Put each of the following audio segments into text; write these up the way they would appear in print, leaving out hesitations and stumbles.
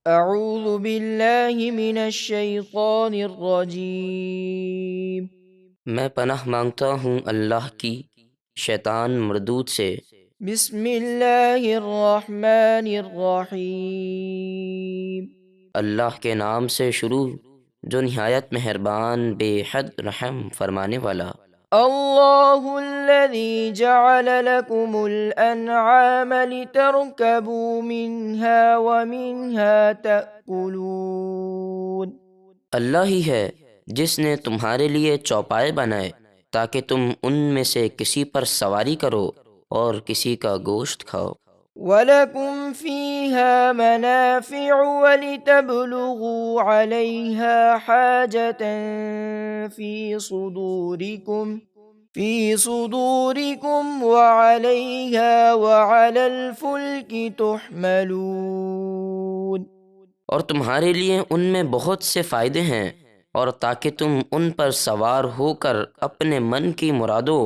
اعوذ باللہ من الشیطان الرجیم۔ میں پناہ مانگتا ہوں اللہ کی شیطان مردود سے۔ بسم اللہ الرحمن الرحیم۔ اللہ کے نام سے شروع جو نہایت مہربان بے حد رحم فرمانے والا۔ اللہ الذی جعل لکم الانعام لترکبوا منها ومنها تأکلون۔ اللہ ہی ہے جس نے تمہارے لیے چوپائے بنائے تاکہ تم ان میں سے کسی پر سواری کرو اور کسی کا گوشت کھاؤ۔ وَلَكُمْ فِيهَا مَنَافِعُ وَلِتَبْلُغُوا عَلَيْهَا حَاجَةً فِي صُدُورِكُمْ وَعَلَيْهَا وَعَلَى الْفُلْكِ تُحْمَلُونَ۔ اور تمہارے لیے ان میں بہت سے فائدے ہیں، اور تاکہ تم ان پر سوار ہو کر اپنے من کی مرادوں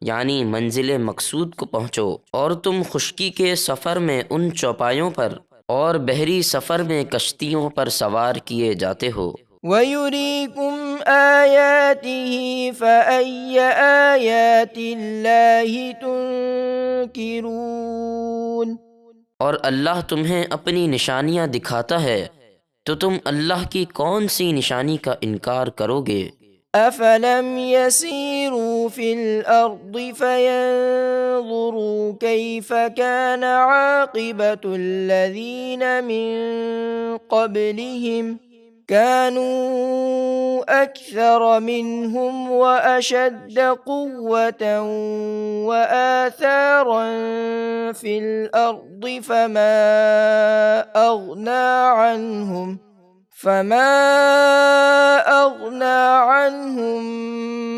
یعنی منزل مقصود کو پہنچو، اور تم خشکی کے سفر میں ان چوپایوں پر اور بحری سفر میں کشتیوں پر سوار کیے جاتے ہو۔ وَيُرِيكُمْ آيَاتِهِ فَأَيَّ آيَاتِ اللَّهِ تُنْكِرُونَ۔ اور اللہ تمہیں اپنی نشانیاں دکھاتا ہے تو تم اللہ کی کون سی نشانی کا انکار کرو گے؟ أَفَلَمْ يَسِيرُوا فِي الْأَرْضِ فَيَنْظُرُوا كَيْفَ كَانَ عَاقِبَةُ الَّذِينَ مِنْ قَبْلِهِمْ كَانُوا أَكْثَرَ مِنْهُمْ وَأَشَدَّ قُوَّةً وَآثَارًا فِي الْأَرْضِ فما أغنى عنهم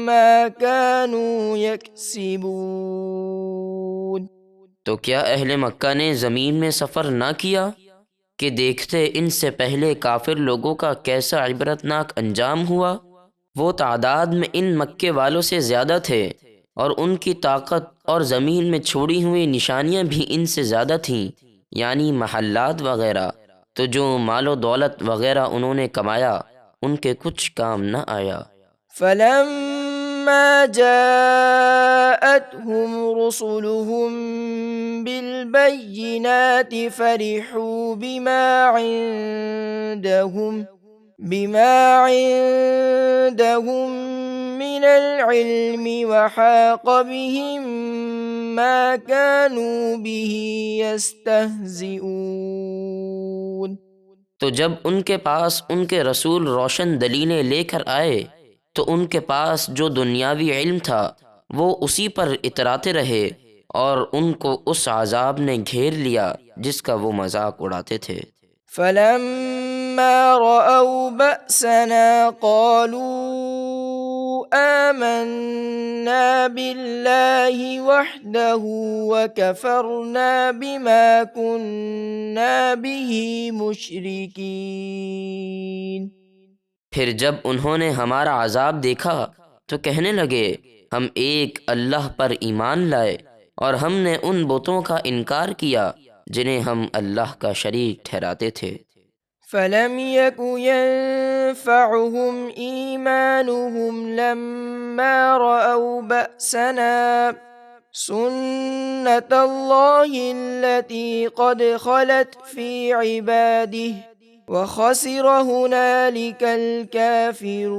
ما كانوا يكسبون۔ تو کیا اہل مکہ نے زمین میں سفر نہ کیا کہ دیکھتے ان سے پہلے کافر لوگوں کا کیسا عبرتناک انجام ہوا؟ وہ تعداد میں ان مکے والوں سے زیادہ تھے، اور ان کی طاقت اور زمین میں چھوڑی ہوئی نشانیاں بھی ان سے زیادہ تھیں، یعنی محلات وغیرہ، تو جو مال و دولت وغیرہ انہوں نے کمایا ان کے کچھ کام نہ آیا۔ فَلَمَّا جَاءَتْهُمْ رُسُلُهُم بِالْبَيِّنَاتِ فَرِحُوا بِمَا عِندَهُم مِّنَ الْعِلْمِ وَحَاقَ بِهِم مَّا كَانُوا بِهِ يَسْتَهْزِئُونَ۔ تو جب ان کے پاس ان کے رسول روشن دلیلیں لے کر آئے تو ان کے پاس جو دنیاوی علم تھا وہ اسی پر اتراتے رہے، اور ان کو اس عذاب نے گھیر لیا جس کا وہ مذاق اڑاتے تھے۔ فَلَمَّا رَأَوْا بَأْسَنَا قَالُوا آمَنَّا بِاللَّهِ وَحْدَهُ وَكَفَرْنَا بِمَا كُنَّا بِهِ مُشْرِكِينَ۔ پھر جب انہوں نے ہمارا عذاب دیکھا تو کہنے لگے ہم ایک اللہ پر ایمان لائے، اور ہم نے ان بتوں کا انکار کیا جنہیں ہم اللہ کا شریک ٹھہراتے تھے۔ فَلَمْ يَكُ يَنفَعُهُمْ إِيمَانُهُمْ لَمَّا رَأَوْا بَأْسَنَا سُنَّتَ اللَّهِ الَّتِي قَدْ خَلَتْ فِي عِبَادِهِ وَخَسِرَ هُنَالِكَ الْكَافِرُونَ۔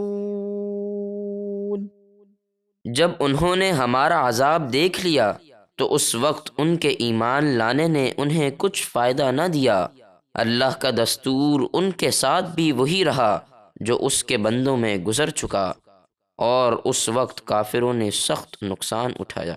جب انہوں نے ہمارا عذاب دیکھ لیا تو اس وقت ان کے ایمان لانے نے انہیں کچھ فائدہ نہ دیا۔ اللہ کا دستور ان کے ساتھ بھی وہی رہا جو اس کے بندوں میں گزر چکا، اور اس وقت کافروں نے سخت نقصان اٹھایا۔